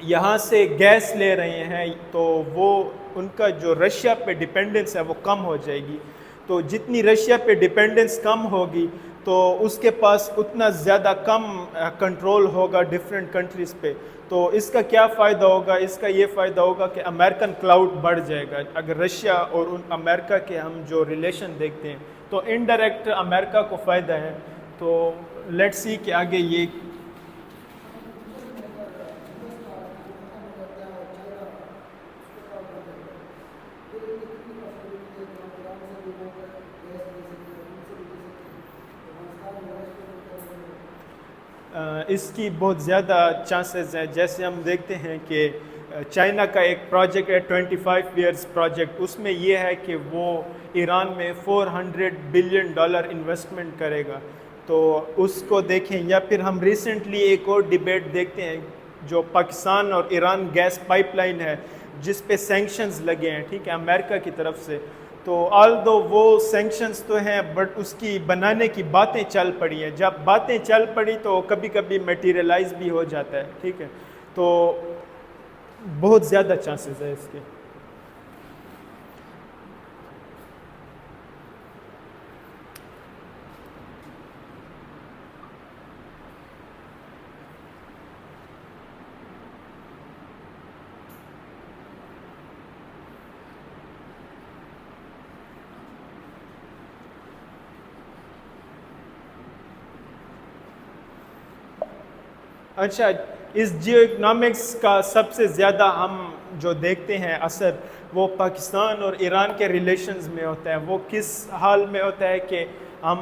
یہاں سے گیس لے رہے ہیں تو وہ ان کا جو رشیا پہ ڈپینڈنس ہے وہ کم ہو جائے گی. تو جتنی رشیا پہ ڈپینڈنس کم ہوگی تو اس کے پاس اتنا زیادہ کم کنٹرول ہوگا ڈفرینٹ کنٹریز پہ. تو اس کا کیا فائدہ ہوگا؟ اس کا یہ فائدہ ہوگا کہ امریکن کلاؤڈ بڑھ جائے گا. اگر رشیا اور امریکہ کے ہم جو ریلیشن دیکھتے ہیں تو انڈائریکٹ امریکہ کو فائدہ ہے. تو لیٹس سی کہ آگے یہ اس کی بہت زیادہ چانسز ہیں. جیسے ہم دیکھتے ہیں کہ چائنا کا ایک پروجیکٹ ہے 25 ایئرز پروجیکٹ, اس میں یہ ہے کہ وہ ایران میں $400 بلین انویسٹمنٹ کرے گا. تو اس کو دیکھیں, یا پھر ہم ریسنٹلی ایک اور ڈیبیٹ دیکھتے ہیں جو پاکستان اور ایران گیس پائپ لائن ہے جس پہ سینکشنز لگے ہیں, ٹھیک ہے, امریکہ کی طرف سے. تو آلدو وہ سینکشنز تو ہیں بٹ اس کی بنانے کی باتیں چل پڑی ہیں. جب باتیں چل پڑی تو کبھی کبھی میٹیریلائز بھی ہو جاتا ہے. ٹھیک ہے, تو بہت زیادہ چانسز ہے اس کے. اچھا، اس جیو اکنامکس کا سب سے زیادہ ہم جو دیکھتے ہیں اثر وہ پاکستان اور ایران کے ریلیشنز میں ہوتا ہے. وہ کس حال میں ہوتا ہے کہ ہم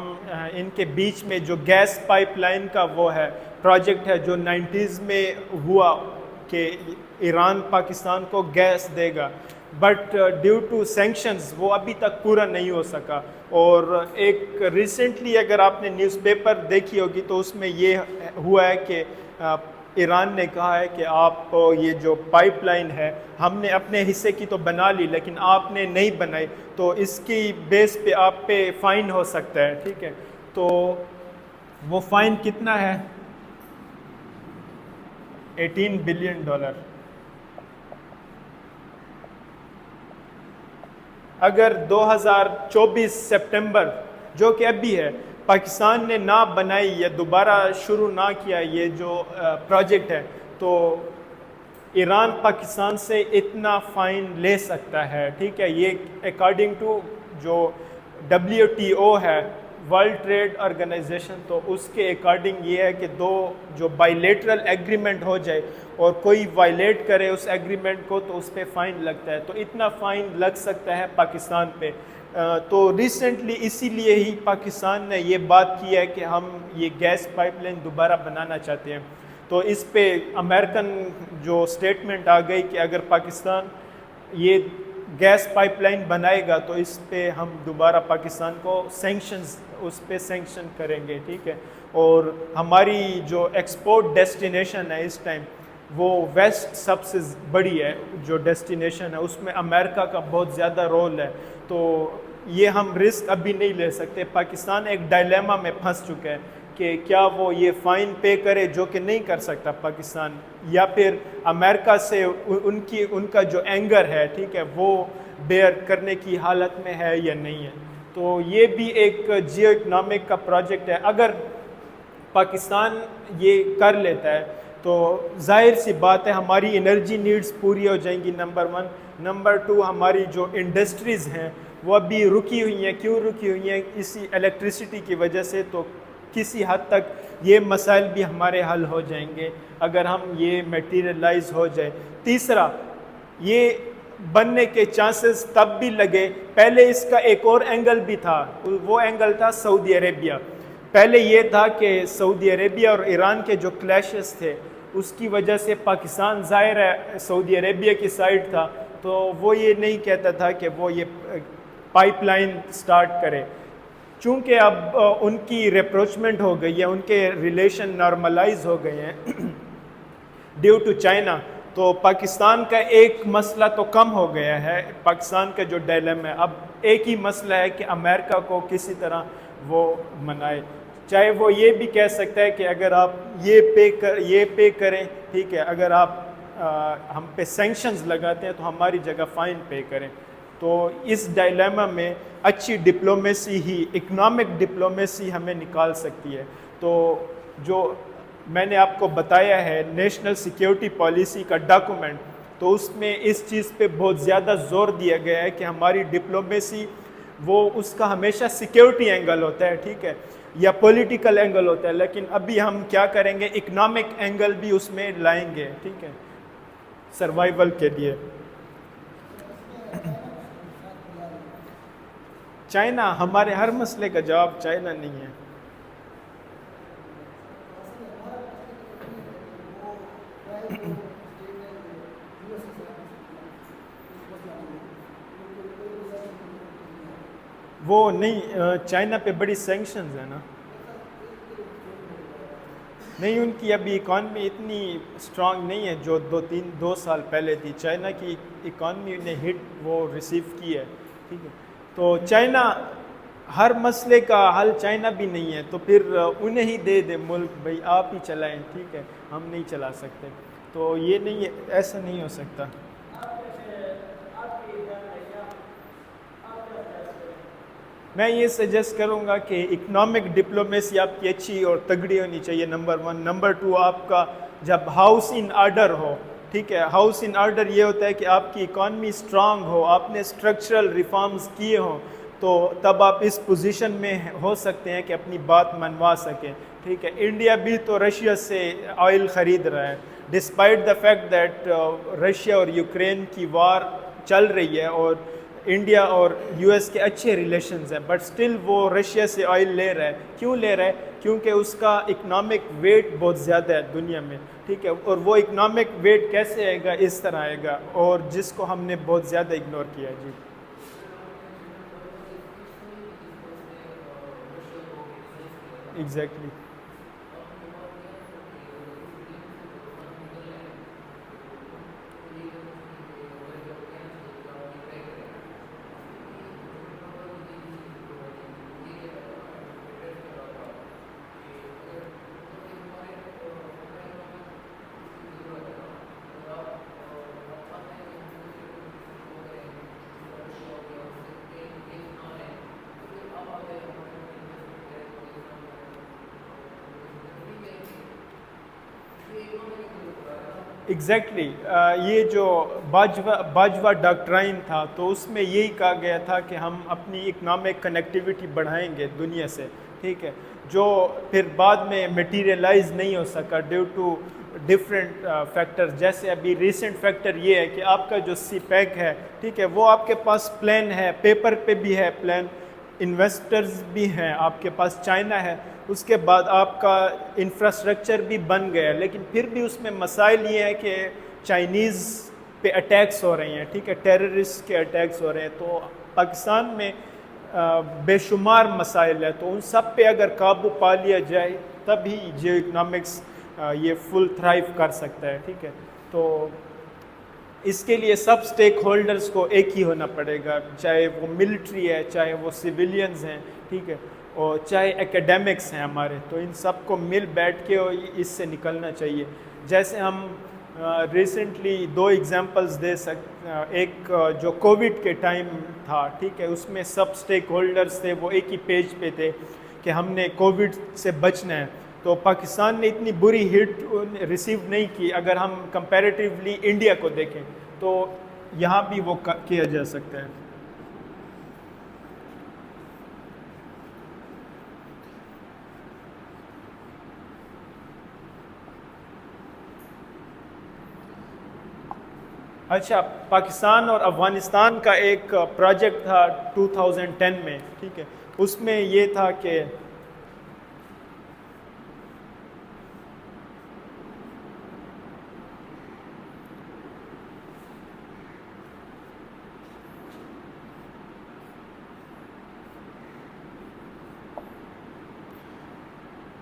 ان کے بیچ میں جو گیس پائپ لائن کا وہ ہے پروجیکٹ ہے جو 90s میں ہوا کہ ایران پاکستان کو گیس دے گا، بٹ ڈیو ٹو سینکشنز وہ ابھی تک پورا نہیں ہو سکا. اور ایک ریسنٹلی اگر آپ نے نیوز پیپر دیکھی ہوگی تو اس میں یہ ہوا ہے کہ ایران نے کہا ہے کہ آپ یہ جو پائپ لائن ہے ہم نے اپنے حصے کی تو بنا لی لیکن آپ نے نہیں بنائی، تو اس کی بیس پہ آپ پہ فائن ہو سکتا ہے. ٹھیک ہے، تو وہ فائن کتنا ہے؟ $18 بلین. اگر 2024 سپٹمبر جو کہ ابھی ہے پاکستان نے نہ بنائی یا دوبارہ شروع نہ کیا یہ جو پروجیکٹ ہے، تو ایران پاکستان سے اتنا فائن لے سکتا ہے. ٹھیک ہے، یہ اکارڈنگ ٹو جو WTO ہے ورلڈ ٹریڈ آرگنائزیشن، تو اس کے اکارڈنگ یہ ہے کہ دو جو بائیلیٹرل ایگریمنٹ ہو جائے اور کوئی وائلیٹ کرے اس ایگریمنٹ کو تو اس پہ فائن لگتا ہے. تو اتنا فائن لگ سکتا ہے پاکستان پہ. تو ریسنٹلی اسی لیے ہی پاکستان نے یہ بات کی ہے کہ ہم یہ گیس پائپ لائن دوبارہ بنانا چاہتے ہیں. تو اس پہ امریکن جو سٹیٹمنٹ آ گئی کہ اگر پاکستان یہ گیس پائپ لائن بنائے گا تو اس پہ ہم دوبارہ پاکستان کو سینکشنز اس پہ سینکشن کریں گے. ٹھیک ہے، اور ہماری جو ایکسپورٹ ڈیسٹینیشن ہے اس ٹائم وہ ویسٹ سب سے بڑی ہے جو ڈیسٹینیشن ہے، اس میں امریکہ کا بہت زیادہ رول ہے. تو یہ ہم رسک ابھی نہیں لے سکتے. پاکستان ایک ڈائلیما میں پھنس چکا ہے کہ کیا وہ یہ فائن پے کرے جو کہ نہیں کر سکتا پاکستان، یا پھر امریکہ سے ان کا جو اینگر ہے ٹھیک ہے وہ بیئر کرنے کی حالت میں ہے یا نہیں ہے. تو یہ بھی ایک جیو اکنامک کا پروجیکٹ ہے. اگر پاکستان یہ کر لیتا ہے تو ظاہر سی بات ہے ہماری انرجی نیڈز پوری ہو جائیں گی، نمبر 1. نمبر 2 ہماری جو انڈسٹریز ہیں وہ ابھی رکی ہوئی ہیں. کیوں رکی ہوئی ہیں؟ اسی الیکٹریسٹی کی وجہ سے. تو کسی حد تک یہ مسائل بھی ہمارے حل ہو جائیں گے اگر ہم یہ میٹیریلائز ہو جائے. تیسرا، یہ بننے کے چانسز تب بھی لگے. پہلے اس کا ایک اور اینگل بھی تھا، وہ اینگل تھا سعودی عربیہ. پہلے یہ تھا کہ سعودی عربیہ اور ایران کے جو کلیشز تھے اس کی وجہ سے پاکستان ظاہر ہے سعودی عربیہ کی سائڈ تھا، تو وہ یہ نہیں کہتا تھا کہ وہ یہ پائپ لائن سٹارٹ کرے. چونکہ اب ان کی ریپروچمنٹ ہو گئی ہے، ان کے ریلیشن نارملائز ہو گئے ہیں ڈیو ٹو چائنا، تو پاکستان کا ایک مسئلہ تو کم ہو گیا ہے. پاکستان کا جو ڈائلیما ہے اب ایک ہی مسئلہ ہے کہ امریکہ کو کسی طرح وہ منائے. چاہے وہ یہ بھی کہہ سکتا ہے کہ اگر آپ یہ پے کریں ٹھیک ہے، اگر آپ ہم پہ سینکشنز لگاتے ہیں تو ہماری جگہ فائن پے کریں. تو اس ڈائلیما میں اچھی ڈپلومیسی ہی، اکنامک ڈپلومیسی ہمیں نکال سکتی ہے. تو جو میں نے آپ کو بتایا ہے نیشنل سیکیورٹی پالیسی کا ڈاکومنٹ، تو اس میں اس چیز پہ بہت زیادہ زور دیا گیا ہے کہ ہماری ڈپلومیسی وہ اس کا ہمیشہ سیکیورٹی اینگل ہوتا ہے ٹھیک ہے، یا پولیٹیکل اینگل ہوتا ہے، لیکن ابھی ہم کیا کریں گے اکنامک اینگل بھی اس میں لائیں گے ٹھیک ہے سروائیول کے لیے. چائنا ہمارے ہر مسئلے کا جواب چائنا نہیں ہے. وہ نہیں، چائنا پہ بڑی سینکشنز ہیں نا. نہیں، ان کی ابھی اکانومی اتنی اسٹرانگ نہیں ہے جو دو سال پہلے تھی. چائنا کی اکانومی نے ہٹ وہ ریسیو کی ہے ٹھیک ہے. تو چائنا ہر مسئلے کا حل چائنا بھی نہیں ہے، تو پھر انہیں ہی دے دے ملک، بھئی آپ ہی چلائیں ٹھیک ہے، ہم نہیں چلا سکتے. تو یہ نہیں، ایسا نہیں ہو سکتا. میں یہ سجیسٹ کروں گا کہ اکنامک ڈپلومیسی آپ کی اچھی اور تگڑی ہونی چاہیے، نمبر 1. نمبر 2، آپ کا جب ہاؤس ان آرڈر ہو ٹھیک ہے، ہاؤس ان آرڈر یہ ہوتا ہے کہ آپ کی اکانومی اسٹرانگ ہو، آپ نے اسٹرکچرل ریفارمز کیے ہوں، تو تب آپ اس پوزیشن میں ہو سکتے ہیں کہ اپنی بات منوا سکیں. ٹھیک ہے, انڈیا بھی تو رشیا سے آئل خرید رہا ہے, despite the fact that Russia اور یوکرین کی وار چل رہی ہے اور انڈیا اور یو ایس کے اچھے ریلیشنز ہیں, بٹ سٹل وہ رشیا سے آئل لے رہا ہے. کیوں لے رہا ہے؟ کیونکہ اس کا اکنامک ویٹ بہت زیادہ ہے دنیا میں. ٹھیک ہے, اور وہ اکنامک ویٹ کیسے آئے گا؟ اس طرح آئے گا, اور جس کو ہم نے بہت زیادہ اگنور کیا. جی ایگزیکٹلی. ایگزیکٹلی یہ جو باجوہ ڈاکٹرائن تھا تو اس میں یہی کہا گیا تھا کہ ہم اپنی اکنامک کنیکٹیوٹی بڑھائیں گے دنیا سے. ٹھیک ہے, جو پھر بعد میں میٹیریلائز نہیں ہو سکا ڈیو ٹو ڈفرینٹ فیکٹرز. جیسے ابھی ریسنٹ فیکٹر یہ ہے کہ آپ کا جو سی پیک ہے, ٹھیک ہے, وہ آپ کے پاس پلان ہے, پیپر پہ بھی ہے پلان, انویسٹرز بھی ہیں آپ کے پاس, چائنا ہے, اس کے بعد آپ کا انفراسٹرکچر بھی بن گیا, لیکن پھر بھی اس میں مسائل یہ ہے کہ چائنیز پہ اٹیکس ہو رہے ہیں. ٹھیک ہے, ٹیررسٹ کے اٹیکس ہو رہے ہیں. تو پاکستان میں بے شمار مسائل ہے, تو ان سب پہ اگر قابو پا لیا جائے تب ہی جیو اکنامکس یہ فل تھرائیو کر سکتا ہے. ٹھیک ہے, تو اس کے لیے سب سٹیک ہولڈرز کو ایک ہی ہونا پڑے گا, چاہے وہ ملٹری ہے, چاہے وہ سویلینز ہیں, ٹھیک ہے, اور چاہے ایکیڈیمکس ہیں ہمارے. تو ان سب کو مل بیٹھ کے اس سے نکلنا چاہیے. جیسے ہم ریسنٹلی 2 ایگزامپلز دے سکتے, ایک جو کووڈ کے ٹائم تھا, ٹھیک ہے, اس میں سب سٹیک ہولڈرز تھے, وہ ایک ہی پیج پہ تھے کہ ہم نے کووڈ سے بچنا ہے. تو پاکستان نے اتنی بری ہٹ ریسیو نہیں کی. اگر ہم کمپیریٹیولی انڈیا کو دیکھیں تو یہاں بھی وہ کیا جا سکتا ہے. اچھا, پاکستان اور افغانستان کا ایک پروجیکٹ تھا 2010 میں, ٹھیک ہے, اس میں یہ تھا کہ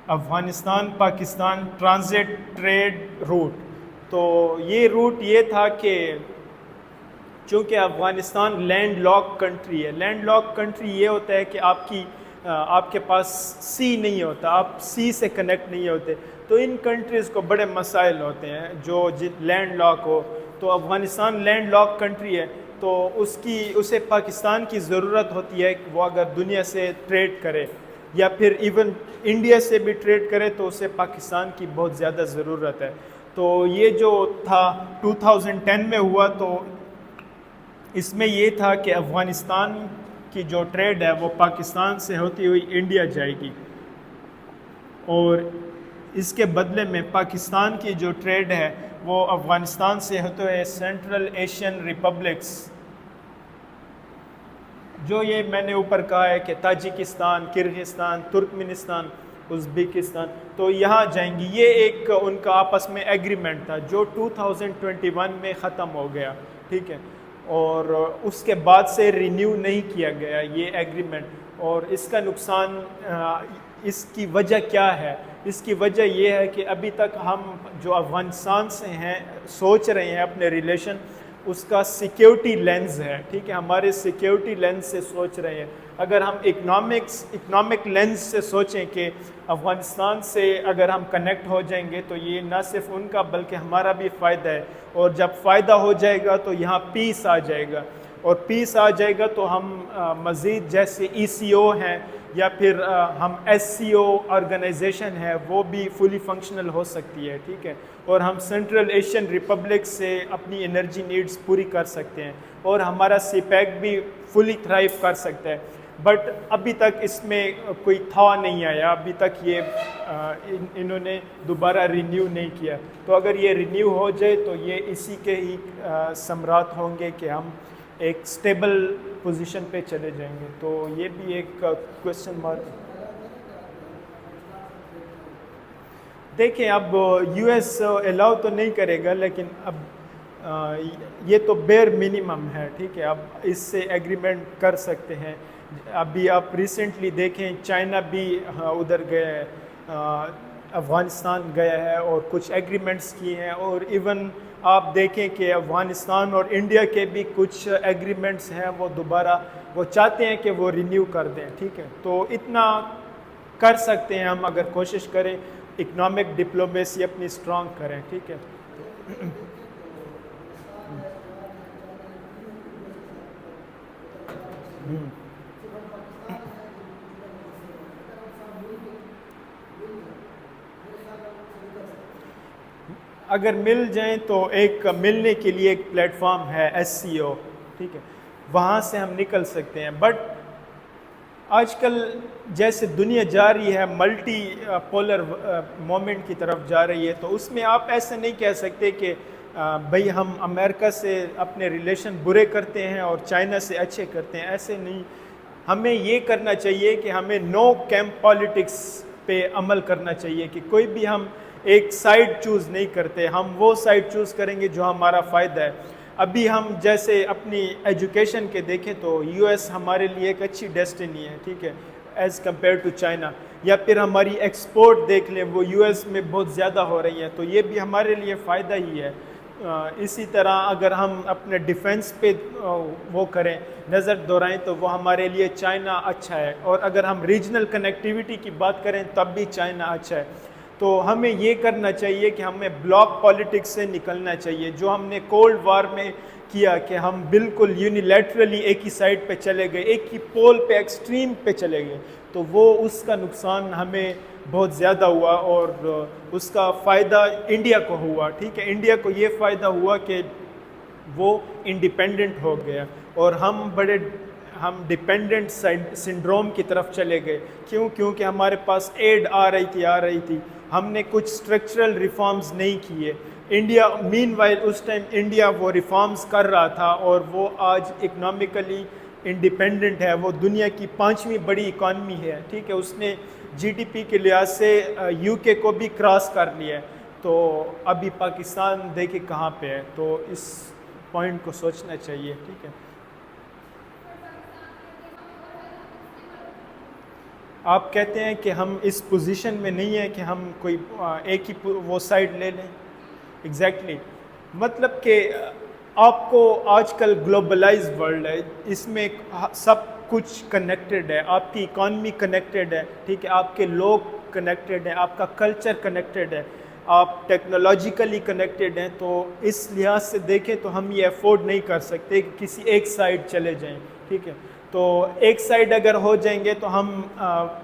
Afghanistan Pakistan transit trade route. تو یہ روٹ یہ تھا کہ چونکہ افغانستان لینڈ لاک کنٹری ہے, لینڈ لاک کنٹری یہ ہوتا ہے کہ آپ کے پاس سی نہیں ہوتا, آپ سی سے کنیکٹ نہیں ہوتے. تو ان کنٹریز کو بڑے مسائل ہوتے ہیں جو لینڈ لاک ہو. تو افغانستان لینڈ لاک کنٹری ہے, تو اسے پاکستان کی ضرورت ہوتی ہے کہ وہ اگر دنیا سے ٹریڈ کرے یا پھر ایون انڈیا سے بھی ٹریڈ کرے تو اسے پاکستان کی بہت زیادہ ضرورت ہے. تو یہ جو تھا 2010 میں ہوا, تو اس میں یہ تھا کہ افغانستان کی جو ٹریڈ ہے وہ پاکستان سے ہوتی ہوئی انڈیا جائے گی, اور اس کے بدلے میں پاکستان کی جو ٹریڈ ہے وہ افغانستان سے ہوتے ہوئے سینٹرل ایشین ریپبلکس, جو یہ میں نے اوپر کہا ہے کہ تاجکستان, کرغزستان, ترکمنستان, ازبکستان, تو یہاں جائیں گی. یہ ایک ان کا آپس میں ایگریمنٹ تھا جو 2021 میں ختم ہو گیا, ٹھیک ہے, اور اس کے بعد سے رینیو نہیں کیا گیا یہ ایگریمنٹ. اور اس کا نقصان, اس کی وجہ کیا ہے؟ اس کی وجہ یہ ہے کہ ابھی تک ہم جو افغانستان سے ہیں سوچ رہے ہیں اپنے ریلیشن, اس کا سیکیورٹی لینز ہے, ٹھیک ہے, ہمارے سیکیورٹی لینز سے سوچ رہے ہیں. اگر ہم اکنامک لینز سے سوچیں کہ افغانستان سے اگر ہم کنیکٹ ہو جائیں گے تو یہ نہ صرف ان کا بلکہ ہمارا بھی فائدہ ہے, اور جب فائدہ ہو جائے گا تو یہاں پیس آ جائے گا, اور پیس آ جائے گا تو ہم مزید جیسے ECO ہیں یا پھر ہم SCO آرگنائزیشن ہے وہ بھی فلی فنکشنل ہو سکتی ہے, ٹھیک ہے, اور ہم سینٹرل ایشین ریپبلک سے اپنی انرجی نیڈز پوری کر سکتے ہیں, اور ہمارا سی پیک بھی فلی تھرائیو کر سکتا ہے. بٹ ابھی تک اس میں کوئی تھا نہیں آیا، ابھی تک یہ انہوں نے دوبارہ رینیو نہیں کیا. تو اگر یہ رینیو ہو جائے تو یہ اسی کے ہی ثمرات ہوں گے کہ ہم ایک اسٹیبل پوزیشن پہ چلے جائیں گے. تو یہ بھی ایک کویشچن مارک ہے. دیکھیں اب یو ایس الاؤ تو نہیں کرے گا، لیکن اب یہ تو بیر منیمم ہے، ٹھیک ہے. اب اس سے ایگریمنٹ کر سکتے ہیں. ابھی آپ ریسنٹلی دیکھیں چائنا بھی ادھر گیا ہے، افغانستان گیا ہے اور کچھ ایگریمنٹس کیے ہیں. اور ایون آپ دیکھیں کہ افغانستان اور انڈیا کے بھی کچھ ایگریمنٹس ہیں، وہ دوبارہ وہ چاہتے ہیں کہ وہ رینیو کر دیں، ٹھیک ہے. تو اتنا کر سکتے ہیں ہم اگر کوشش کریں، اکنامک ڈپلومیسی اپنی اسٹرانگ کریں، ٹھیک ہے. اگر مل جائیں تو ایک ملنے کے لیے ایک پلیٹ فارم ہے SCO، ٹھیک ہے، وہاں سے ہم نکل سکتے ہیں. بٹ آج کل جیسے دنیا جا رہی ہے ملٹی پولر مومنٹ کی طرف جا رہی ہے، تو اس میں آپ ایسے نہیں کہہ سکتے کہ بھئی ہم امریکہ سے اپنے ریلیشن برے کرتے ہیں اور چائنا سے اچھے کرتے ہیں. ایسے نہیں. ہمیں یہ کرنا چاہیے کہ ہمیں نو کیمپ پالیٹکس پہ عمل کرنا چاہیے، کہ کوئی بھی ہم ایک سائیڈ چوز نہیں کرتے، ہم وہ سائیڈ چوز کریں گے جو ہمارا فائدہ ہے. ابھی ہم جیسے اپنی ایجوکیشن کے دیکھیں تو یو ایس ہمارے لیے ایک اچھی ڈیسٹینی ہے، ٹھیک ہے، ایز کمپیئر ٹو چائنا. یا پھر ہماری ایکسپورٹ دیکھ لیں، وہ یو ایس میں بہت زیادہ ہو رہی ہیں، تو یہ بھی ہمارے لیے فائدہ ہی ہے. اسی طرح اگر ہم اپنے ڈیفنس پہ وہ کریں، نظر دورائیں، تو وہ ہمارے لیے چائنا اچھا ہے. اور اگر ہم ریجنل کنیکٹیوٹی کی بات کریں تب بھی چائنا اچھا ہے. تو ہمیں یہ کرنا چاہیے کہ ہمیں بلاک پالیٹکس سے نکلنا چاہیے، جو ہم نے کولڈ وار میں کیا، کہ ہم بالکل یونیلیٹرلی ایک ہی سائڈ پہ چلے گئے، ایک ہی پول پہ ایکسٹریم پہ چلے گئے. تو وہ اس کا نقصان ہمیں بہت زیادہ ہوا، اور اس کا فائدہ انڈیا کو ہوا، ٹھیک ہے. انڈیا کو یہ فائدہ ہوا کہ وہ انڈیپینڈنٹ ہو گیا، اور ہم ڈیپینڈنٹ سنڈروم کی طرف چلے گئے. کیونکہ ہمارے پاس ایڈ آ رہی تھی، ہم نے کچھ اسٹرکچرل ریفارمز نہیں کیے. انڈیا مین وائل اس ٹائم انڈیا وہ ریفارمز کر رہا تھا، اور وہ آج اکنامکلی انڈیپینڈنٹ ہے. وہ دنیا کی 5ویں بڑی اکانومی ہے، ٹھیک ہے. اس نے GDP کے لحاظ سے UK کو بھی کراس کر لیا ہے. تو ابھی پاکستان دیکھے کہاں پہ ہے. تو اس پوائنٹ کو سوچنا چاہیے، ٹھیک ہے. آپ کہتے ہیں کہ ہم اس پوزیشن میں نہیں ہیں کہ ہم کوئی ایک ہی وہ سائڈ لے لیں. ایگزیکٹلی. مطلب کہ آپ کو آج کل گلوبلائز ورلڈ ہے، اس میں سب کچھ کنیکٹڈ ہے. آپ کی اکانومی کنیکٹڈ ہے، ٹھیک ہے، آپ کے لوگ کنیکٹڈ ہیں، آپ کا کلچر کنیکٹڈ ہے، آپ ٹیکنالوجیکلی کنیکٹڈ ہیں. تو اس لحاظ سے دیکھیں تو ہم یہ افورڈ نہیں کر سکتے کہ کسی ایک سائڈ چلے جائیں، ٹھیک ہے. تو ایک سائڈ اگر ہو جائیں گے تو ہم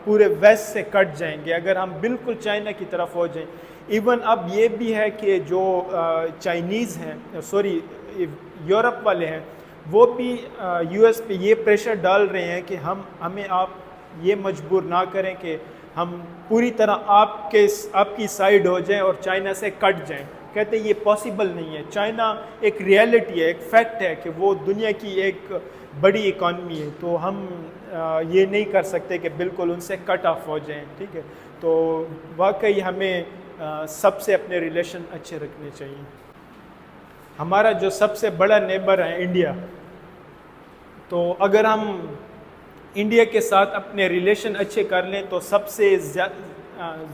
پورے ویسٹ سے کٹ جائیں گے، اگر ہم بالکل چائنا کی طرف ہو جائیں. ایون اب یہ بھی ہے کہ جو چائنیز ہیں، یورپ والے ہیں، وہ بھی US پہ یہ پریشر ڈال رہے ہیں کہ ہمیں آپ یہ مجبور نہ کریں کہ ہم پوری طرح آپ کی سائڈ ہو جائیں اور چائنا سے کٹ جائیں. کہتے ہیں یہ پاسبل نہیں ہے. چائنا ایک ریئلٹی ہے، ایک فیکٹ ہے کہ وہ دنیا کی ایک بڑی اکانومی ہے. تو ہم یہ نہیں کر سکتے کہ بالکل ان سے کٹ آف ہو جائیں، ٹھیک ہے. تو واقعی ہمیں سب سے اپنے ریلیشن اچھے رکھنے چاہیے. ہمارا جو سب سے بڑا نیبر ہے انڈیا، تو اگر ہم انڈیا کے ساتھ اپنے ریلیشن اچھے کر لیں تو سب سے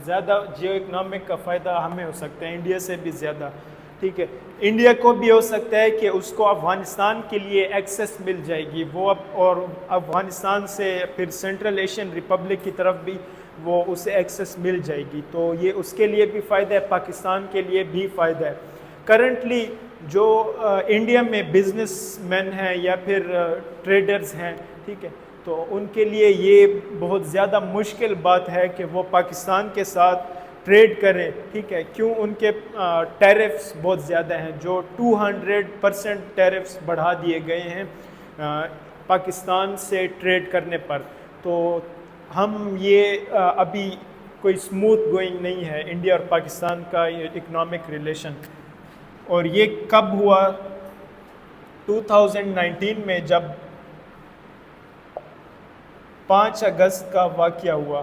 زیادہ جیو اکنامک کا فائدہ ہمیں ہو سکتا ہے، انڈیا سے بھی زیادہ، ٹھیک ہے. انڈیا کو بھی ہو سکتا ہے کہ اس کو افغانستان کے لیے ایکسیس مل جائے گی، وہ اور افغانستان سے پھر سینٹرل ایشین ریپبلک کی طرف بھی وہ اسے ایکسیس مل جائے گی. تو یہ اس کے لیے بھی فائدہ ہے، پاکستان کے لیے بھی فائدہ ہے. کرنٹلی جو انڈیا میں بزنس مین ہیں یا پھر ٹریڈرز ہیں، ٹھیک ہے، تو ان کے لیے یہ بہت زیادہ مشکل بات ہے کہ وہ پاکستان کے ساتھ ٹریڈ کریں، ٹھیک ہے. کیوں؟ ان کے ٹیرفس بہت زیادہ ہیں، جو 200% ٹیرفس بڑھا دیے گئے ہیں پاکستان سے ٹریڈ کرنے پر. تو ہم یہ ابھی کوئی اسموتھ گوئنگ نہیں ہے انڈیا اور پاکستان کا یہ اکنامک ریلیشن. اور یہ کب ہوا؟ 2019 میں جب 5 اگست کا واقعہ ہوا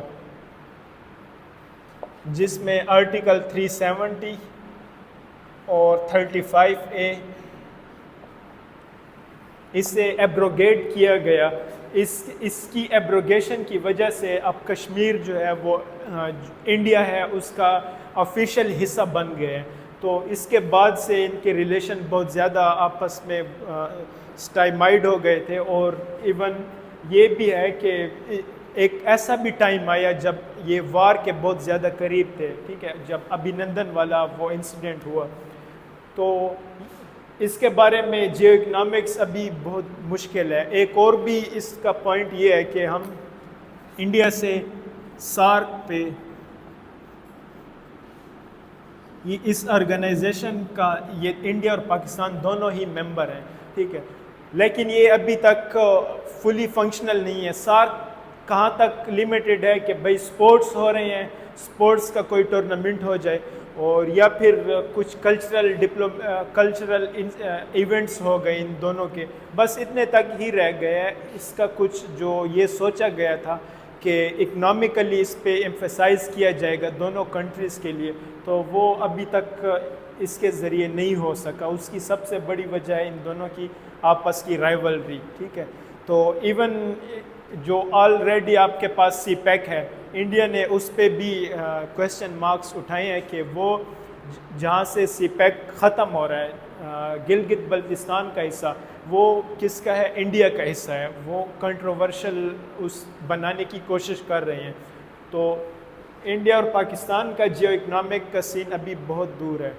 جس میں آرٹیکل 370 اور 35A اسے ایبروگیٹ کیا گیا. اس کی ایبروگیشن کی وجہ سے اب کشمیر جو ہے وہ انڈیا ہے اس کا آفیشیل حصہ بن گئے ہیں. تو اس کے بعد سے ان کے ریلیشن بہت زیادہ آپس میں سٹائمائڈ ہو گئے تھے. اور ایون یہ بھی ہے کہ ایک ایسا بھی ٹائم آیا جب یہ وار کے بہت زیادہ قریب تھے, ٹھیک ہے, جب ابھینندن والا وہ انسیڈنٹ ہوا. تو اس کے بارے میں جیو اکنامکس ابھی بہت مشکل ہے. ایک اور بھی اس کا پوائنٹ یہ ہے کہ ہم انڈیا سے سارک پہ اس آرگنائزیشن کا یہ انڈیا اور پاکستان دونوں ہی ممبر ہیں, ٹھیک ہے, لیکن یہ ابھی تک فلی فنکشنل نہیں ہے. سارک کہاں تک لمیٹڈ ہے کہ بھئی سپورٹس ہو رہے ہیں, سپورٹس کا کوئی ٹورنامنٹ ہو جائے, اور یا پھر کچھ کلچرل ایونٹس ہو گئے ان دونوں کے, بس اتنے تک ہی رہ گیا ہے. اس کا کچھ جو یہ سوچا گیا تھا کہ اکنامکلی اس پہ ایمفیسائز کیا جائے گا دونوں کنٹریز کے لیے, تو وہ ابھی تک اس کے ذریعے نہیں ہو سکا. اس کی سب سے بڑی وجہ ہے ان دونوں کی آپس کی رائیولری, ٹھیک ہے. تو ایون جو آلریڈی آپ کے پاس سی پیک ہے, انڈیا نے اس پہ بھی کویسچن مارکس اٹھائے ہیں کہ وہ جہاں سے سی پیک ختم ہو رہا ہے, گلگت بلتستان کا حصہ, وہ کس کا ہے؟ انڈیا کا حصہ ہے. وہ کنٹروورشل اس بنانے کی کوشش کر رہے ہیں. تو انڈیا اور پاکستان کا جیو اکنامک کا سین ابھی بہت دور ہے.